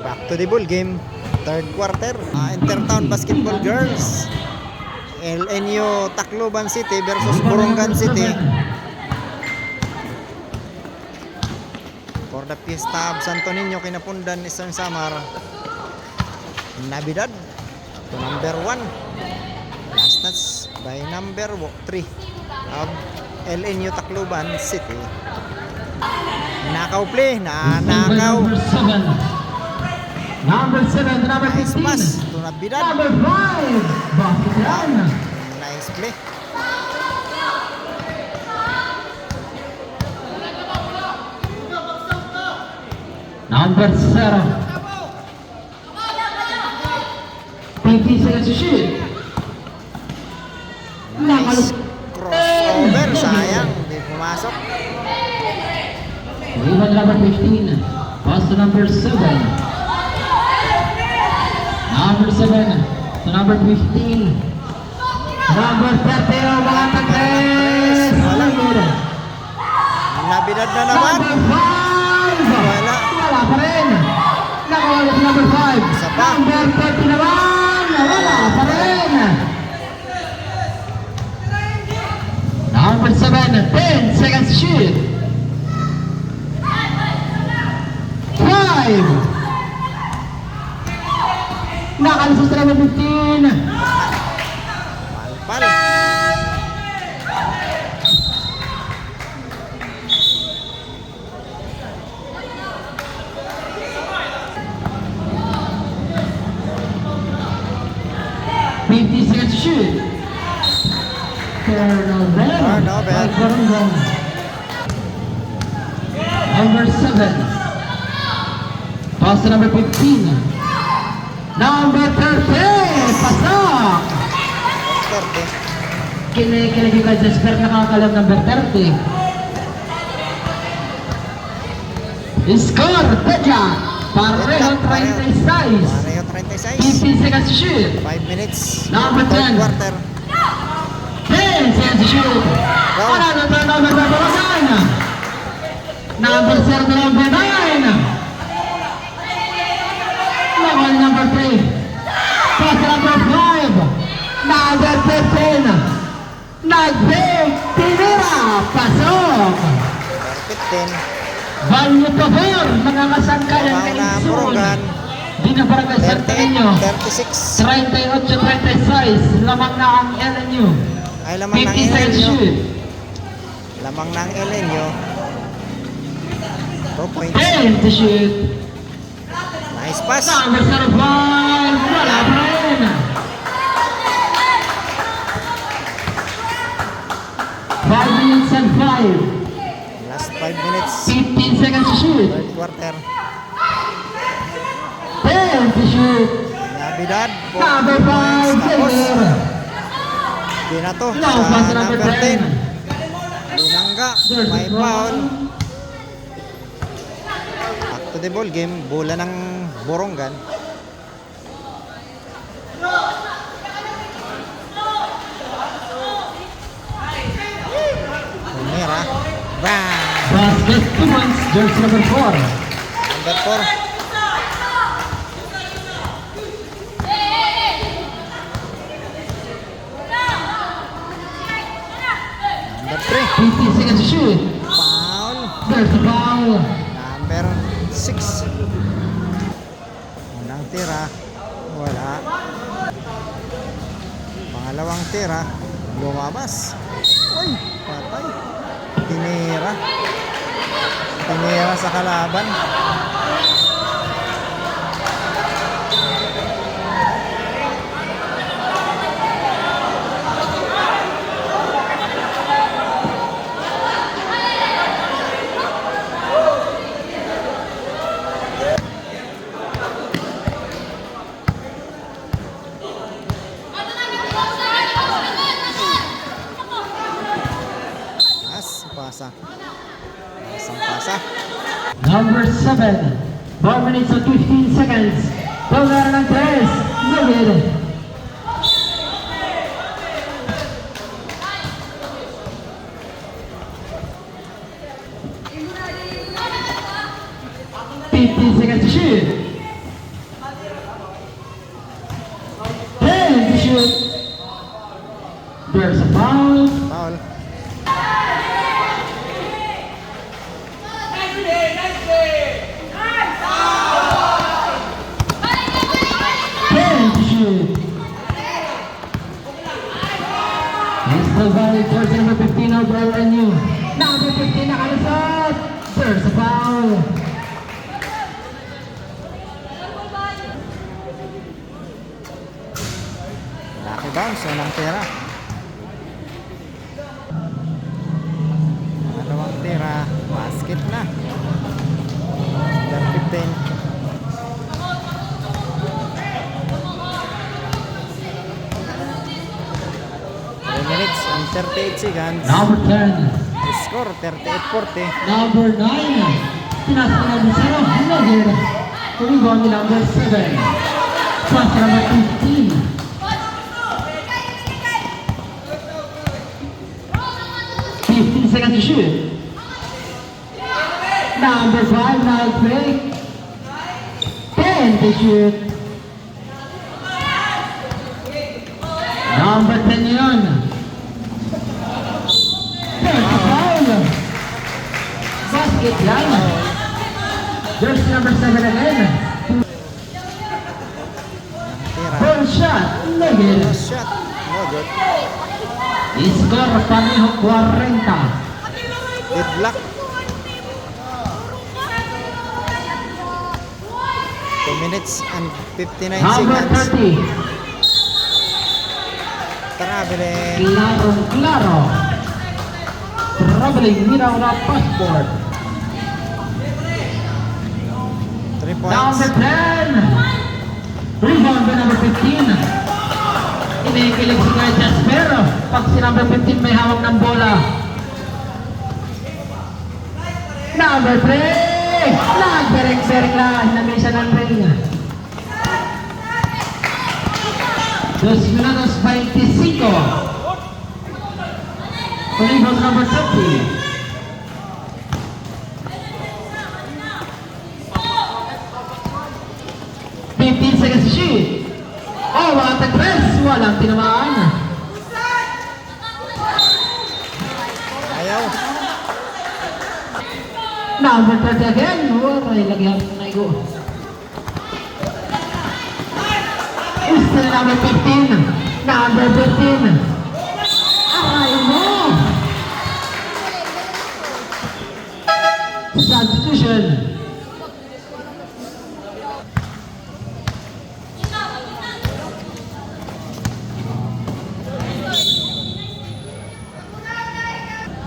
Back to the ball game. Third quarter. Intertown Basketball Girls. LNU Tacloban City versus Borongan City. For the Fiesta of Santo Niño, Kinapundan, Eastern Samar. Navidad to number 1. Last touch by number 3 of LNU Tacloban City. Nakaw play, nakaw. Number 7 to number 15. Nice pass to Navidad. Number 5. Basketball. Nice play. Number 0. 20 seconds to shoot. Nice crossover, sayang, hindi pumasok. Rebound number 15. Pass to number 7. Number 7 to number 15. Number 30. Mga tagres. Navidad na naman. Number 5. Wala. Wala pa rin. Nakawala si number 5. Isa pa. Number 30 naman. Wala pa rin. Number 7. 10 seconds to shoot. 5. Nakalusot sa number 15. Palpal. Seconds to shoot. Turnover. Number 7. Pass to number 15. Number 30. Pasok. 30. Kinikilig yung kay Jesper nakakalam number 30. Score. Teja. Pareho 36. Pareho 36. 15 seconds to shoot. 5 minutes. Number Third 10. quarter. 10 seconds to shoot. Wala na turnover by Borongan. Number 0 to number 9. Level number 3. Pass to number 5. Number 15. Nag-break. Tinira. Pasok. 15. Value to 4. Mga kasangkayan Mga kay na Insun. Borongan. Di na barangay Santo Niño. 36. 38-36. Lamang na ang LNU. Ay, lamang ng 50 seconds LNU. shoot. Lamang ng LNU. 2 points. 10 to shoot. Nice pass. Number 5. Wala pa rin. 5 minutes and 5. Last 5 minutes. 15 seconds to shoot. Third quarter. 10 to shoot. Navidad. 4 Number 5. points. Tapos. Clear. Di na to. No, Sa pass to number number 10. 10. Binangga. There's May a foul. foul. Back to the ball game. Bola ng Borongan. Tumira. Bang! Basket 2 points. Jersey number 4. Number 4. Number 3. 15 seconds to shoot. Foul. There's a foul. Number 6. Unang tira. Wala. Pangalawang tira. Lumabas. Uy, patay. Tinira. Tinira sa kalaban. Pasa. Pasang-pasa. Number 7. 4 minutes and 15 seconds. Tulgar ng 3. Nagid. Seconds to shoot. Provide jersey number 15 of LNU. Number 15 nakalusot. There's a foul. Lucky bounce, walang tira. Dalawang tira, basket na. Under 15. 3 minutes and 38 seconds. Number 10. Score 38-40. Number 9. Pinasa na number 0. Nugget. Rebound ni number 7. Pass number 15. 15 seconds to shoot. Number 5, now break. 10 to shoot. Number 10 yun. There's a foul. Basket yan. There's number 7 again. Tira. First shot, Nugget. Shot. No good. Score pareho 40. Deadlock. 2 minutes and 59 Number seconds. 30. Traveling. Claro. Traveling without a passport. 3 points. Number 10. Rebound by number 15. Inikilig si Guy Jasper. Pag si number 15 may hawak ng bola. Number 3. Nagbereng-bereng lang. Namisa ng ring. 2 minutos 25. Rebound number 30. Seconds to shoot. Oh, mga tag-press. Walang tinamaan. Ayaw. Number 30 again. Waray, lagyan ng naigo. Still number 15. Number 15. Aray mo. Substitution.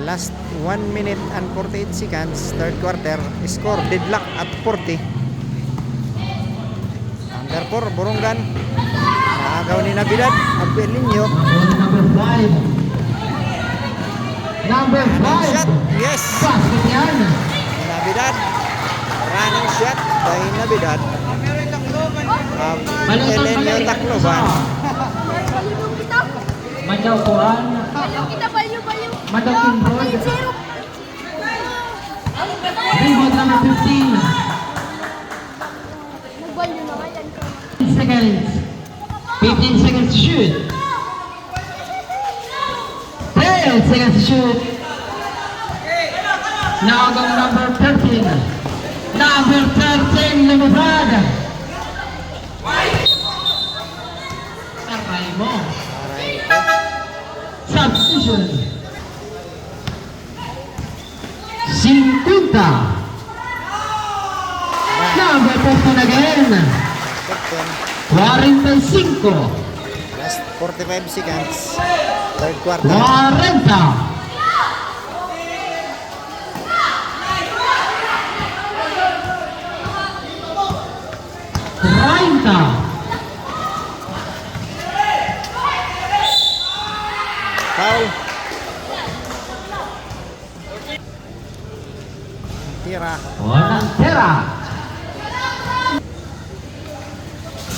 Last 1 minute and 48 seconds, third quarter. Score deadlock at 40. Number 4, Burungan. Naagaw ni Navidad. Abelinho. Number 5. Number 5. Shot. Yes. Basket yan. Navidad. Running shot by Navidad. Elenio Tacloban. Mandaw Kuan. Mandaw Kinroad. Rebound number 15. 15 seconds. 15 seconds to shoot. 10 seconds to shoot. Now go number 13. Number 13, Lumibad. Aray mo. Substitution. 50. Number 15 again. Captain. 45. Last 45 seconds. Third quarter. 40. Foul. Tira. Walang tira.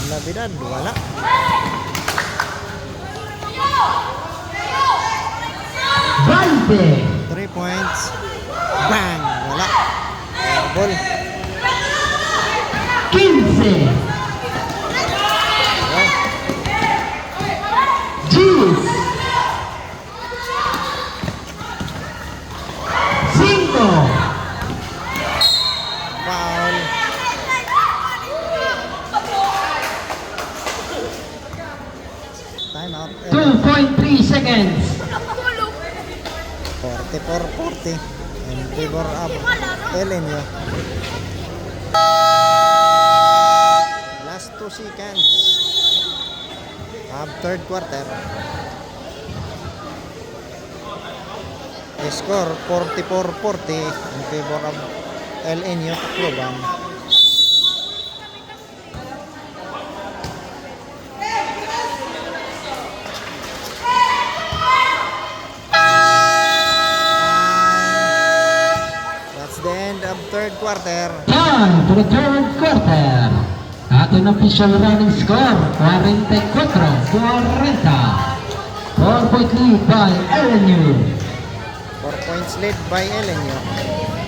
Navidad. Wala. Bante. 3 points. Bang. Wala. Ball. 15. Gis. 5. Foul. Time out. 2.3 seconds. 44-40 in favor of LNU. Last 2 seconds of third quarter. The score 44-40 in favor of LNU Tacloban. That's the end of third quarter. Time for the third quarter. Ating official running score, 44-40. 4-point lead by LNU. 4 points lead by LNU.